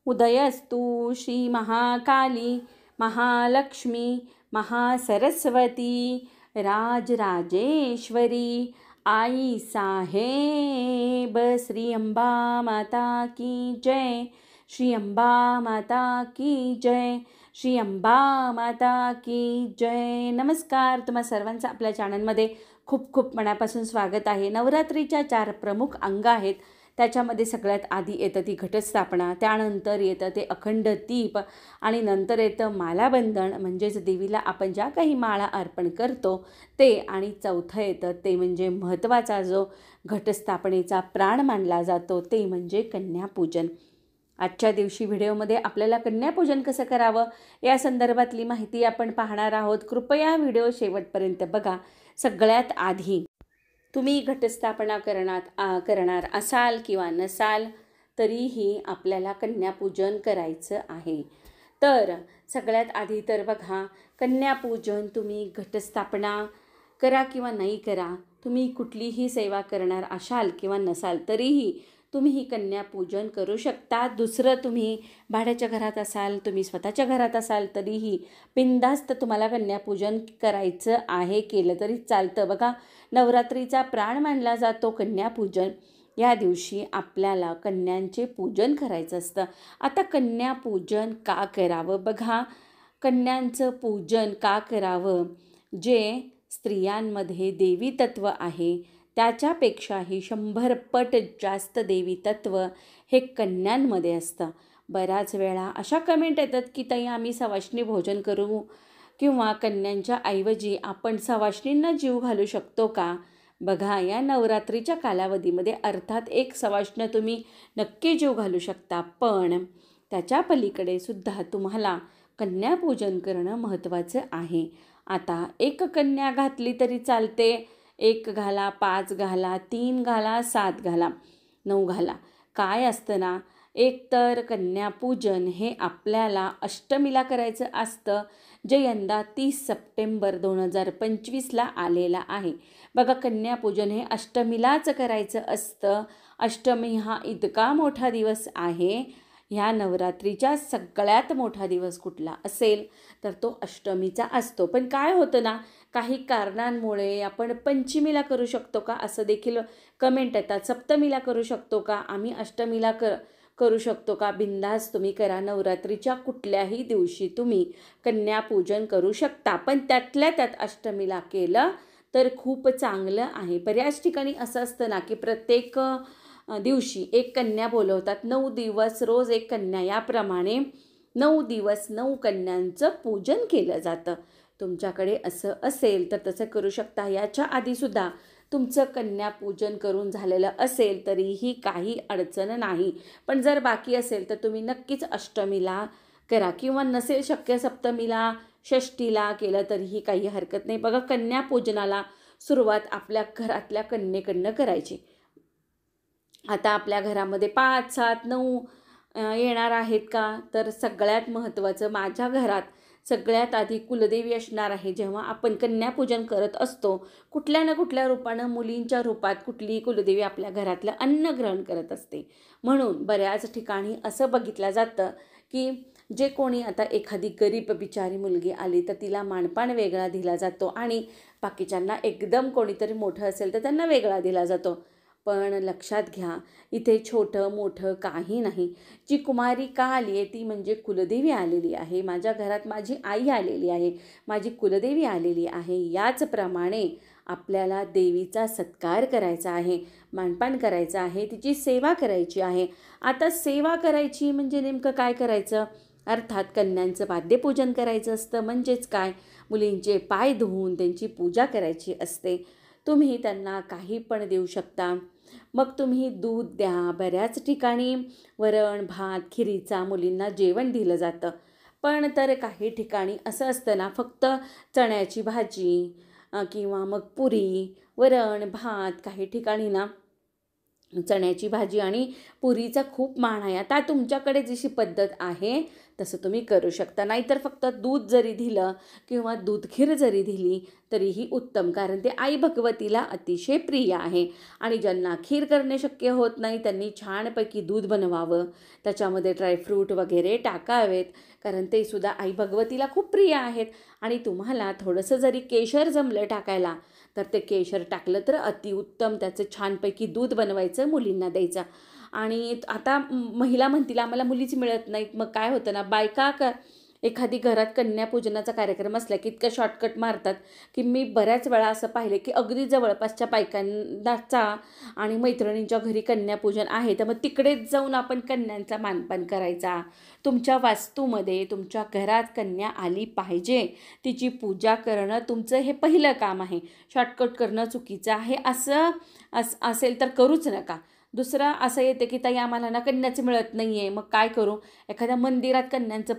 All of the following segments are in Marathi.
उदयस्तु श्री महाकाली महालक्ष्मी महासरस्वती राजराजेश्वरी आई साहेब। श्री अंबा माता की जय। श्री अंबा माता की जय। श्री अंबा माता की जय। नमस्कार, तुम्हा सर्वांचं आपल्या चॅनलमध्ये खूप खूप मनापासून स्वागत आहे। नवरात्रीच्या 4 प्रमुख अंग आहेत। त्याच्यामध्ये सगळ्यात आधी येतं ती घटस्थापना, त्यानंतर येतं ते अखंड दीप आणि नंतर येतं मालाबंधन म्हणजेच देवीला आपण ज्या काही माळा अर्पण करतो ते, आणि चौथं येतं ते म्हणजे महत्त्वाचा जो घटस्थापनेचा प्राण मानला जातो ते म्हणजे कन्यापूजन। आजच्या दिवशी व्हिडिओमध्ये आपल्याला कन्यापूजन कसं करावं या संदर्भातली माहिती आपण पाहणार आहोत। कृपया व्हिडिओ शेवटपर्यंत बघा। सगळ्यात आधी तुम्ही घटस्थापना करणार असाल किंवा नसाल तरीही आपल्याला कन्यापूजन करायचं आहे। तर सगळ्यात आधी तर बघा, कन्यापूजन तुम्ही घटस्थापना करा किंवा नाही करा, तुम्ही कुठलीही सेवा करणार असाल किंवा नसाल तरीही तुम्ही ही कन्यापूजन करू शकता। दुसरं, तुम्ही भाड्याच्या घरात असाल, तुम्ही स्वतःच्या घरात असाल तरीही बिनधास्त तुम्हाला कन्यापूजन करायचं आहे, केलं तरी चालतं। बघा, नवरात्रीचा प्राण मानला जातो कन्यापूजन। या दिवशी आपल्याला कन्यांचे पूजन करायचं असतं। आता कन्यापूजन का करावं? बघा, कन्यांचं पूजन का करावं? जे स्त्रियांमध्ये देवी तत्व आहे त्याच्यापेक्षाही 100 पट जास्त देवी तत्व हे कन्यांमध्ये असतं। बऱ्याच वेळा अशा कमेंट येतात की ताई, आम्ही सवाष्णी भोजन करू किंवा कन्यांच्या ऐवजी आपण सवाष्णींना जीव घालू शकतो का? बघा, या नवरात्रीच्या कालावधीमध्ये अर्थात एक सवाष्ण तुम्ही नक्की जीव घालू शकता, पण त्याच्या पलीकडे सुद्धा तुम्हाला कन्यापूजन करणं महत्त्वाचं आहे। आता एक कन्या घातली तरी चालते, 1 घाला, 5 घाला, 3 घाला, 7 घाला, 9 घाला। काय असतं ना, एक तर कन्यापूजन हे आपल्याला अष्टमीला करायचं असतं, जे यंदा 30 सप्टेंबर 2025ला आलेला आहे। बघा, कन्यापूजन हे अष्टमीलाच करायचं असतं। अष्टमी हा इतका मोठा दिवस आहे। ह्या नवरात्रीच्या सगळ्यात मोठा दिवस कुठला असेल तर तो अष्टमीचा असतो। पण काय होतं ना, काही कारणांमुळे आपण पंचमीला करू शकतो का असं देखील कमेंट येतात। सप्तमीला करू शकतो का? आम्ही अष्टमीला करू शकतो का? बिंदास तुम्ही करा। नवरात्रीच्या कुठल्याही दिवशी तुम्ही कन्यापूजन करू शकता, पण त्यातल्या त्यात अष्टमीला केलं तर खूप चांगलं आहे। बऱ्याच ठिकाणी असं असतं ना की प्रत्येक दिवशी एक कन्या बोलवतात, 9 दिवस रोज एक कन्या, याप्रमाणे 9 दिवस 9 कन्यांचं पूजन केलं जातं। तुमच्याकडे असं असेल तर तसं करू शकता। याच्या आधीसुद्धा तुमचं कन्यापूजन करून झालेलं असेल तरीही काही अडचण नाही, पण जर बाकी असेल तर तुम्ही नक्कीच अष्टमीला करा, किंवा नसेल शक्य सप्तमीला, षष्टीला केलं तरीही काही हरकत नाही। बघा, कन्यापूजनाला सुरुवात आपल्या घरातल्या कन्येकडनं करायची। आता आपल्या घरामध्ये 5, 7, 9 येणार आहेत का? तर सगळ्यात महत्त्वाचं, माझ्या घरात सगळ्यात आधी कुलदेवी असणार आहे। जेव्हा आपण कन्यापूजन करत असतो, कुठल्या ना कुठल्या रूपानं, मुलींच्या रूपात कुठलीही कुलदेवी आपल्या घरातलं अन्न ग्रहण करत असते। म्हणून बऱ्याच ठिकाणी असं बघितलं जातं की जे कोणी, आता एखादी गरीब बिचारी मुलगी आली तर तिला मानपान वेगळा दिला जातो, आणि बाकीच्यांना एकदम कोणीतरी मोठं असेल तर त्यांना वेगळा दिला जातो। पण लक्षात घ्या, इथे छोटं मोठं काही नाही। जी कुमारी का आली आहे ती म्हणजे कुलदेवी आलेली आहे। माझ्या घरात माझी आई आलेली आहे, माझी कुलदेवी आलेली आहे। याचप्रमाणे आपल्याला देवीचा सत्कार करायचा आहे, मानपान करायचं आहे, तिची सेवा करायची आहे। आता सेवा करायची म्हणजे नेमकं काय करायचं? अर्थात कन्यांचं पाद्यपूजन करायचं असतं। म्हणजेच काय, मुलींचे पाय धुवून त्यांची पूजा करायची असते। तुम्ही त्यांना काही पण देऊ शकता, मग तुम्ही दूध द्या। बऱ्याच ठिकाणी वरण भात खिरीचा मुलींना जेवण दिलं जातं, पण तर काही ठिकाणी असं असतं ना, फक्त चण्याची भाजी किंवा मग पुरी, वरण भात, काही ठिकाणी ना चण्याची भाजी आणि पुरीचा खूप मान आहे. आता तुमच्याकडे जशी पद्धत आहे तसं तुम्ही करू शकता. नाहीतर फक्त दूध जरी दिलं किंवा दूध खीर जरी दिली तरीही उत्तम, कारण ते आई भगवतीला अतिशय प्रिय आहे. आणि ज्यांना खीर करणे शक्य होत नाही त्यांनी छानपैकी दूध बनवावं, त्याच्यामध्ये ड्रायफ्रूट वगैरे टाकावेत, कारण ते सुद्धा आई भगवतीला खूप प्रिय आहेत. आणि तुम्हाला थोडंसं जरी केशर जमलं टाकायला तर ते केशर टाकलं तर अतिउत्तम. त्याचं छानपैकी दूध बनवायचं, मुलींना द्यायचं. आणि आता महिला म्हणतील आम्हाला मुलीच मिळत नाहीत, मग काय होतं ना, बायका एखादी घरात कन्यापूजनाचा कार्यक्रम असला की इतकं शॉर्टकट मारतात की मी बऱ्याच वेळा असं पाहिलं की अगदी जवळपासच्या बायकांचा आणि मैत्रिणींच्या घरी कन्यापूजन आहे तर मग तिकडेच जाऊन आपण कन्यांचा मानपान करायचा. तुमच्या वास्तूमध्ये तुमच्या घरात कन्या आली पाहिजे, तिची पूजा करणं तुमचं हे पहिलं काम आहे. शॉर्टकट करणं चुकीचं आहे असं असेल तर करूच नका. दुसरं असं येते की ताई आम्हाला ना कन्याचं मिळत नाही आहे, मग काय करू? एखाद्या मंदिरात कन्यांचं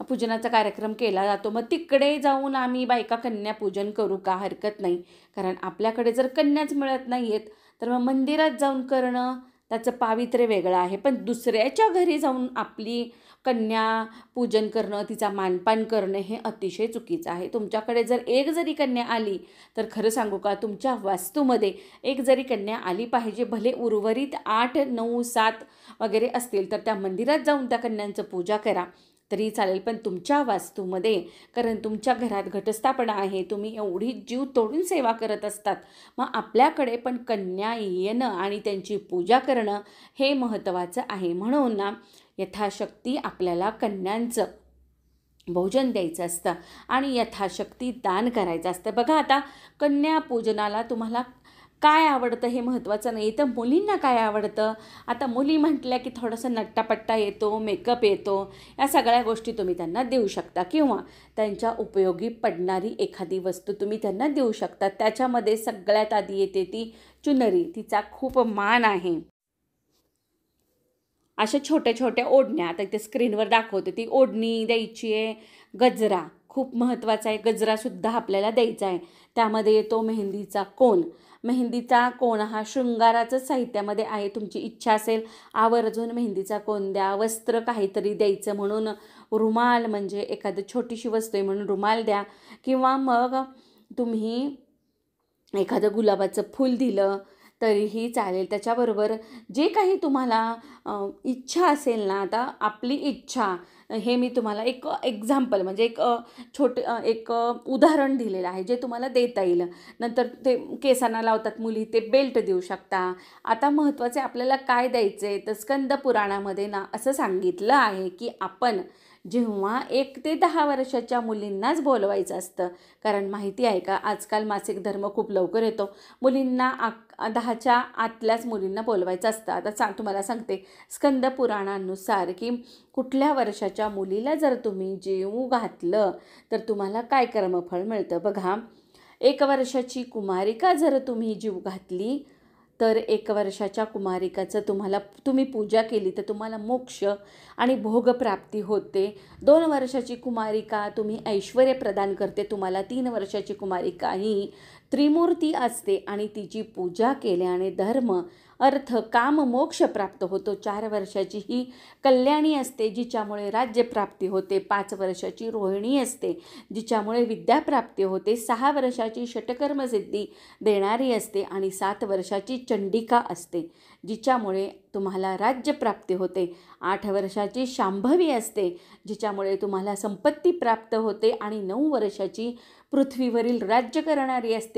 पूजनाचा कार्यक्रम केला जातो, मग तिकडे जाऊन आम्ही बायका कन्यापूजन करू का? हरकत नाही. कारण आपल्याकडे जर कन्याच मिळत नाही आहेत तर मग मंदिरात जाऊन करणं त्याचं पावित्र्य वेगळं आहे. पण दुसऱ्याच्या घरी जाऊन आपली कन्या पूजन करणं, तिचा मानपान करणं हे अतिशय चुकीचं आहे. तुमच्याकडे जर एक जरी कन्या आली तर खरं सांगू का, तुमच्या वास्तूमध्ये एक जरी कन्या आली पाहिजे. भले उर्वरित 8, 9, 7 वगैरे असतील तर त्या मंदिरात जाऊन त्या कन्यांचं पूजा करा तरी चालेल. पण तुमच्या वास्तूमध्ये, कारण तुमच्या घरात घटस्थापना आहे, तुम्ही एवढी जीव तोडून सेवा करत असतात, मग आपल्याकडे पण कन्या येणं आणि त्यांची पूजा करणं हे महत्त्वाचं आहे. म्हणून ना यथाशक्ती आपल्याला कन्यांचं भोजन द्यायचं असतं आणि यथाशक्ती दान करायचं असतं. बघा आता कन्यापूजनाला तुम्हाला काय आवडतं हे महत्त्वाचं नाही, तर मुलींना काय आवडतं. आता मुली म्हटल्या की थोडंसं नट्टापट्टा येतो, मेकअप येतो, या सगळ्या गोष्टी तुम्ही त्यांना देऊ शकता किंवा त्यांच्या उपयोगी पडणारी एखादी वस्तू तुम्ही त्यांना देऊ शकता. त्याच्यामध्ये सगळ्यात आधी येते ती चुनरी. तिचा खूप मान आहे. अशा छोट्या छोट्या ओढण्या आता इथे स्क्रीनवर दाखवते, ती ओढणी द्यायची आहे. गजरा खूप महत्त्वाचा आहे, गजरासुद्धा आपल्याला द्यायचा आहे. त्यामध्ये येतो मेहंदीचा कोन. मेहंदीचा कोन हा शृंगाराचंच साहित्यामध्ये आहे. तुमची इच्छा असेल आवर्जून मेहंदीचा कोन द्या. वस्त्र काहीतरी द्यायचं म्हणून रुमाल, म्हणजे एखादी छोटीशी वस्तू आहे म्हणून रुमाल द्या, किंवा मग तुम्ही एखादं गुलाबाचं फूल दिलं तरीही चालेल. त्याच्याबरोबर जे काही तुम्हाला इच्छा असेल ना, आता आपली इच्छा, हे मी तुम्हाला एक एक्झाम्पल म्हणजे एक उदाहरण दिलेलं आहे जे तुम्हाला देता येईल. नंतर ते केसांना लावतात मुली, ते बेल्ट देऊ शकता. आता महत्त्वाचे आपल्याला काय द्यायचं आहे, तर स्कंद पुराणामध्ये ना असं सांगितलं आहे की आपण जेव्हा 1 ते 10 वर्षाच्या मुलींनाच बोलवायचं असतं. कारण माहिती आहे का, आजकाल मासिक धर्म खूप लवकर येतो. मुलींना 10च्या आतल्याच मुलींना बोलवायचं असतं. आता तुम्हाला सांगते स्कंद पुराणानुसार की कुठल्या वर्षाच्या मुलीला जर तुम्ही जेवू घातलं तर तुम्हाला काय कर्मफळ मिळतं. बघा, 1 वर्षाची कुमारिका जर तुम्ही जीव घातली तर 1 वर्षाच्या कुमारिकाचं तुम्ही पूजा केली तर तुम्हाला मोक्ष आणि भोगप्राप्ती होते. 2 वर्षाची कुमारिका तुम्ही ऐश्वर्य प्रदान करते तुम्हाला. 3 वर्षाची कुमारिका ही त्रिमूर्ती असते आणि तिची पूजा केल्याने धर्म, अर्थ, काम, मोक्ष प्राप्त होतो. 4 वर्षाची ही कल्याणी असते जिच्यामुळे राज्यप्राप्ती होते. 5 वर्षाची रोहिणी असते जिच्यामुळे विद्याप्राप्ती होते. 6 वर्षाची षटकर्मसिद्धी देणारी असते आणि 7 वर्षाची चंडिका असते जिच्यामुळे तुम्हाला राज्यप्राप्ती होते. 8 वर्षाची शांभवी असते जिच्यामुळे तुम्हाला संपत्ती प्राप्त होते आणि 9 वर्षाची पृथ्वीवरील राज्य करणारी असते.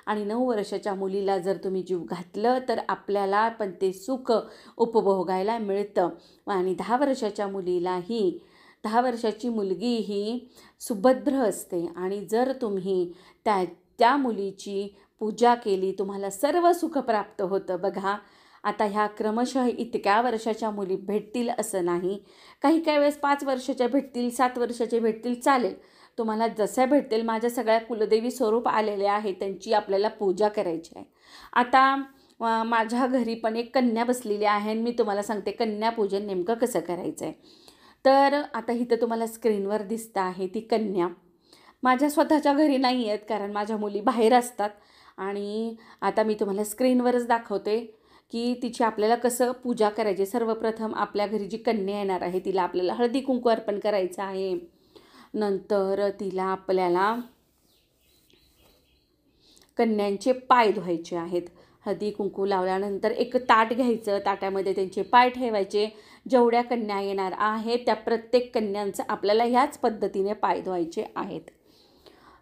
आणि 9 वर्षाच्या मुलीला जर तुम्ही जीव घातलं तर आपल्याला पण ते सुख उपभोगायला मिळतं. आणि 10 वर्षाच्या मुलीलाही, 10 वर्षाची मुलगी ही सुभद्र असते आणि जर तुम्ही त्या मुलीची पूजा केली तुम्हाला सर्व सुख प्राप्त होतं. बघा, आता ह्या क्रमशः इतक्या वर्षाच्या मुली भेटतील असं नाही. काही वेळेस 5 वर्षाच्या भेटतील, 7 वर्षाचे भेटतील, चालेल. तुम्हाला जसं भेटतील. माझ्या सगळ्या कुलदेवी स्वरूप आलेल्या आहेत, त्यांची आपल्याला पूजा करायची आहे. आता माझ्या घरी पण एक कन्या बसलेली आहे आणि मी तुम्हाला सांगते कन्यापूजन नेमकं कसं करायचं आहे. तर आता इथं तुम्हाला स्क्रीनवर दिसतं आहे ती कन्या. माझ्या स्वतःच्या घरी नाही आहेत कारण माझ्या मुली बाहेर असतात. आणि आता मी तुम्हाला स्क्रीनवरच दाखवते की तिची आपल्याला कसं पूजा करायची. सर्वप्रथम आपल्या घरी जी कन्या येणार आहे तिला आपल्याला हळदी कुंकू अर्पण करायचं आहे. नंतर तिला आपल्याला कन्यांचे पाय धुवायचे आहेत. हळदी कुंकू लावल्यानंतर एक ताट घ्यायचं, ताटामध्ये त्यांचे पाय ठेवायचे. जेवढ्या कन्या येणार आहेत त्या प्रत्येक कन्यांचं आपल्याला ह्याच पद्धतीने पाय धुवायचे आहेत.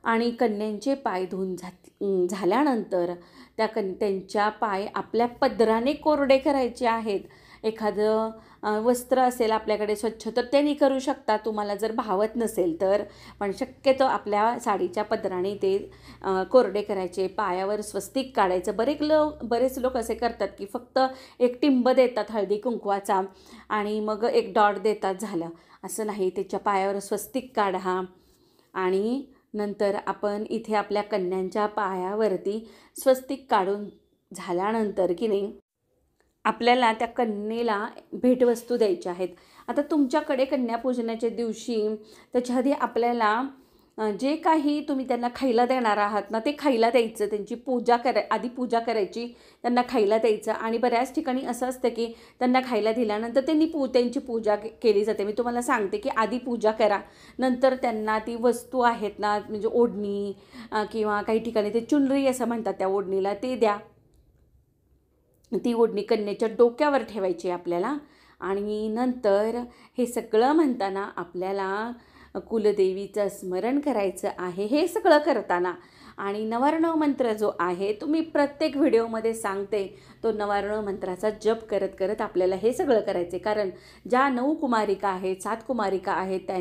आणि कन्यांचे पाय धुवून झाल्यानंतर त्यांच्या पाय आपल्या पदराने कोरडे करायचे आहेत. एखादं वस्त्र असेल आपल्याकडे स्वच्छ तर त्यांनी करू शकता, तुम्हाला जर भावत नसेल तर. पण शक्यतो आपल्या साडीच्या पदराने ते कोरडे करायचे. पायावर स्वस्तिक काढायचं. बरेच लोक असे करतात की फक्त एक टिंब देतात हळदी कुंकवाचा आणि मग एक डॉट देतात, झालं. असं नाही, त्याच्या पायावर स्वस्तिक काढा. आणि नंतर आपण इथे आपल्या कन्यांच्या पायावरती स्वस्तिक काढून झाल्यानंतर की नाही आपल्याला त्या कन्येला भेटवस्तू द्यायच्या आहेत. आता तुमच्याकडे कन्यापूजनाच्या दिवशी त्याच्या आधी आपल्याला जे काही तुम्ही त्यांना खायला देणार आहात ना ते खायला द्यायचं. त्यांची आधी पूजा करायची, त्यांना खायला द्यायचं. आणि बऱ्याच ठिकाणी असं असतं की त्यांना खायला दिल्यानंतर त्यांची पूजा केली जाते. मी तुम्हाला सांगते की आधी पूजा करा, नंतर त्यांना ती वस्तू आहेत ना, म्हणजे ओढणी किंवा काही ठिकाणी ते चुनरी असं म्हणतात त्या ओढणीला, ते द्या. ती ओढणी कन्येच्या डोक्यावर ठेवायची आपल्याला. आणि नंतर हे सगळं म्हणताना आपल्याला कुलदेवीचं स्मरण करायचं आहे. हे सगळं करताना आणि नवार्णव मंत्र जो आहे तो मी प्रत्येक व्हिडिओमध्ये सांगते, तो नवार्णव मंत्राचा जप करत करत आपल्याला हे सगळं करायचे. कारण ज्या 9 कुमारिका आहेत, 7 कुमारिका आहेत,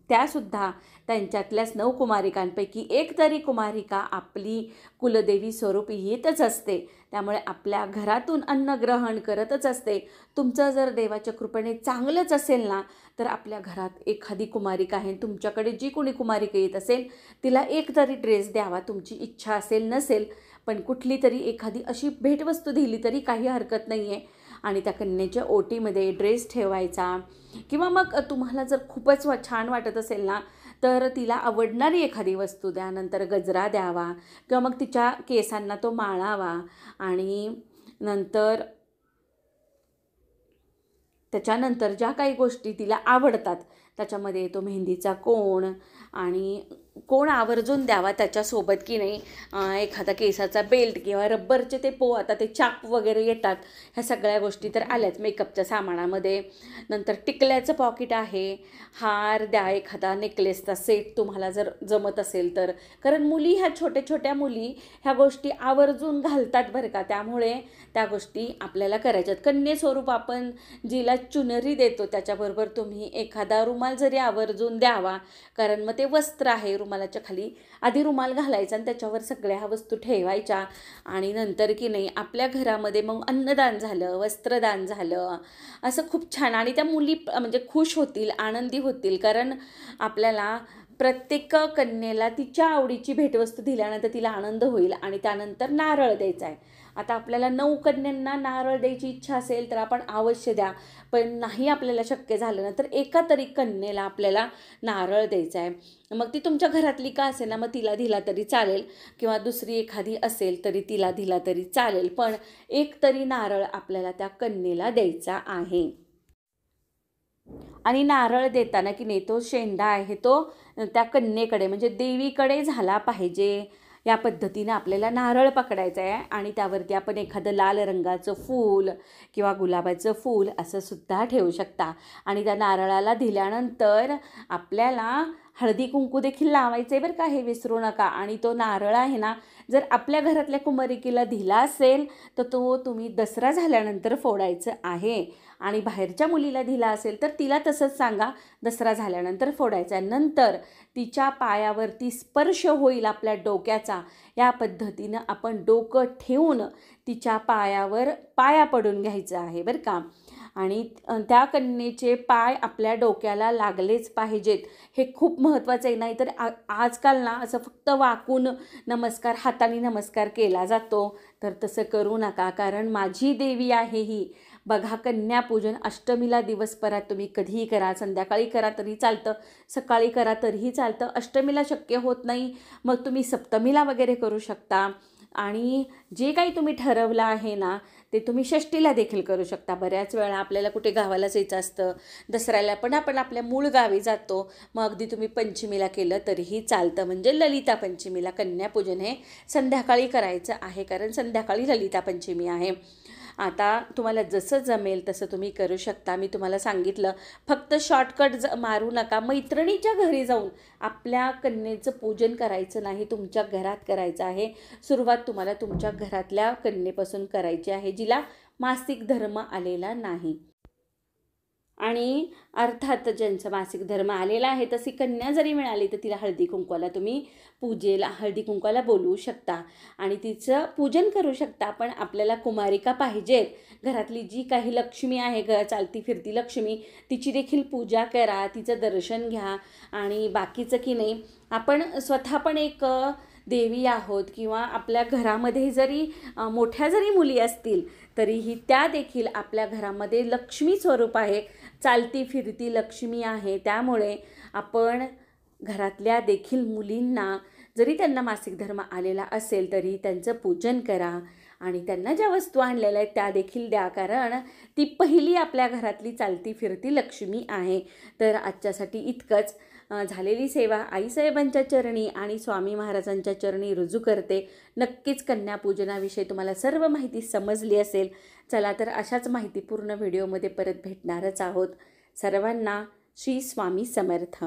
त्यासुद्धा त्यांच्यातल्याच 9 कुमारिकांपैकी एक तरी कुमारिका आपली कुलदेवी स्वरूप येतच असते. त्यामुळे आपल्या घरातून अन्न ग्रहण करतच असते. तुमचं जर देवाच्या कृपेने चांगलंच असेल ना तर आपल्या घरात एखादी कुमारिका आहे, तुमच्याकडे जी कोणी कुमारिका येत असेल तिला एक तरी ड्रेस द्यावा. तुमची इच्छा असेल नसेल पण कुठली तरी एखादी अशी भेटवस्तू दिली तरी काही हरकत नाही आहे. आणि त्या कन्येच्या ओटीमध्ये ड्रेस ठेवायचा. किंवा मग तुम्हाला जर खूपच छान वाटत असेल ना तर तिला आवडणारी एखादी वस्तू द्या. नंतर गजरा द्यावा किंवा मग तिच्या केसांना तो माळावा. आणि नंतर त्याच्यानंतर ज्या काही गोष्टी तिला आवडतात त्याच्यामध्ये येतो मेहंदीचा कोण, आणि कोण आवर्जून द्यावा त्याच्यासोबत की नाही एखादा केसाचा बेल्ट किंवा रब्बरचे ते आता ते चाप वगैरे येतात, ह्या सगळ्या गोष्टी तर आल्याच मेकअपच्या सामानामध्ये. नंतर टिकल्याचं पॉकेट आहे, हार द्या, एखादा नेकलेसचा सेट तुम्हाला जर जमत असेल तर. कारण मुली ह्या छोट्या मुली ह्या गोष्टी आवर्जून घालतात बरं का, त्यामुळे त्या गोष्टी आपल्याला करायच्यात. कन्येस्वरूप आपण जिला चुनरी देतो त्याच्याबरोबर तुम्ही एखादा रुमाल जरी आवर्जून द्यावा. कारण मग ते वस्त्र आहे, रुमालाच्या खाली आधी रुमाल घालायचा आणि त्याच्यावर सगळ्या वस्तू ठेवायच्या. आणि नंतर की नाही आपल्या घरामध्ये मग अन्नदान झालं, वस्त्रदान झालं, असं खूप छान. आणि त्या मुली म्हणजे खुश होतील, आनंदी होतील. कारण आपल्याला प्रत्येक कन्येला तिच्या आवडीची भेटवस्तू दिल्यानंतर तिला आनंद होईल. आणि त्यानंतर नारळ द्यायचा आहे. आता आपल्याला 9 कन्यांना नारळ द्यायची इच्छा असेल तर आपण अवश्य द्या. पण नाही आपल्याला शक्य झालं ना तर एका तरी कन्येला आपल्याला नारळ द्यायचा आहे. मग ती तुमच्या घरातली का असेल ना, मग तिला दिला तरी चालेल किंवा दुसरी एखादी असेल तरी तिला दिला तरी चालेल. पण एक तरी नारळ आपल्याला त्या कन्येला द्यायचा आहे. आणि नारळ देताना की नाही तो शेंडा आहे तो त्या कन्येकडे म्हणजे देवीकडे झाला पाहिजे. या पद्धतीनं आपल्याला नारळ पकडायचं आहे. आणि त्यावरती आपण एखादं लाल रंगाचं फूल किंवा गुलाबाचं फूल असं सुद्धा ठेवू शकता. आणि त्या नारळाला दिल्यानंतर आपल्याला हळदी कुंकू देखील लावायचं आहे बरं का, हे विसरू नका. आणि तो नारळ आहे ना जर आपल्या घरातल्या कुमारिकेला दिला असेल तर तो तुम्ही दसरा झाल्यानंतर फोडायचं आहे. आणि बाहेरच्या मुलीला दिला असेल तर तिला तसंच सांगा, दसरा झाल्यानंतर फोडायचा आहे. नंतर तिच्या पायावरती स्पर्श होईल आपल्या डोक्याचा, या पद्धतीनं आपण डोकं ठेवून तिच्या पाया पडून घ्यायचं आहे बरं का. आणि त्या कन्येचे पाय आपल्या डोक्याला लागलेच पाहिजेत, हे खूप महत्त्वाचं आहे. नाही तर आजकाल ना असं फक्त वाकून नमस्कार, हाताने नमस्कार केला जातो, तर तसं करू नका. कारण माझी देवी आहे ही. बघा, कन्यापूजन अष्टमीला दिवसभरात तुम्ही कधीही करा, संध्याकाळी करा तरी चालतं, सकाळी करा तरीही चालतं. अष्टमीला शक्य होत नाही मग तुम्ही सप्तमीला वगैरे करू शकता. आणि जे काही तुम्ही ठरवलं आहे ना ते तुम्ही षष्टीला देखील करू शकता. बऱ्याच वेळा आपल्याला कुठे गावाला जायचं असतं, दसऱ्याला पण आपण आपल्या मूळ गावी जातो. मग अगदी तुम्ही पंचमीला केलं तरीही चालतं. म्हणजे ललिता पंचमीला कन्यापूजन हे संध्याकाळी करायचं आहे, कारण संध्याकाळी ललिता पंचमी आहे. आता तुम्हाला जसं जमेल तसं तुम्ही करू शकता. मी तुम्हाला सांगितलं, फक्त शॉर्टकट मारू नका. मैत्रिणीच्या घरी जाऊन आपल्या कन्येचं पूजन करायचं नाही, तुमच्या घरात करायचं आहे. सुरुवात तुम्हाला तुमच्या घरातल्या कन्येपासून करायची आहे, जिला मासिक धर्म आलेला नाही. आणि अर्थात ज्यांचा मासिक धर्म आलेला आहे, तशी कन्या जरी मिळाली तर तिला हळदी कुंकवाला तुम्ही पूजेला हळदी कुंकवाला बोलवू शकता आणि तिचं पूजन करू शकता. पण आपल्याला कुमारिका पाहिजेत, घरातली जी काही लक्ष्मी आहे, चालती फिरती लक्ष्मी, तिची देखील पूजा करा, तिचं दर्शन घ्या. आणि बाकीचं की नाही, आपण स्वतः पण एक देवी आहोत, किंवा आपल्या घरामध्ये जरी मोठ्या जरी मुली असतील तरीही त्या देखील आपल्या घरामध्ये लक्ष्मी स्वरूप आहे, चालती फिरती लक्ष्मी आहे. त्यामुळे आपण घरातल्या देखील मुलींना, जरी त्यांना मासिक धर्म आलेला असेल तरी त्यांचं पूजन करा आणि त्यांना ज्या वस्तू आणलेल्या आहेत त्या देखील द्या, कारण ती पहिली आपल्या घरातली चालती फिरती लक्ष्मी आहे. तर आजच्यासाठी इतकंच. झालेली सेवा आईसाहेबांच्या चरणी आणि स्वामी महाराजांच्या चरणी रुजू करते. नक्कीच कन्यापूजनाविषयी तुम्हाला सर्व माहिती समजली असेल. चला तर अशाच माहितीपूर्ण व्हिडिओमध्ये परत भेटणारच आहोत. सर्वांना श्री स्वामी समर्थ.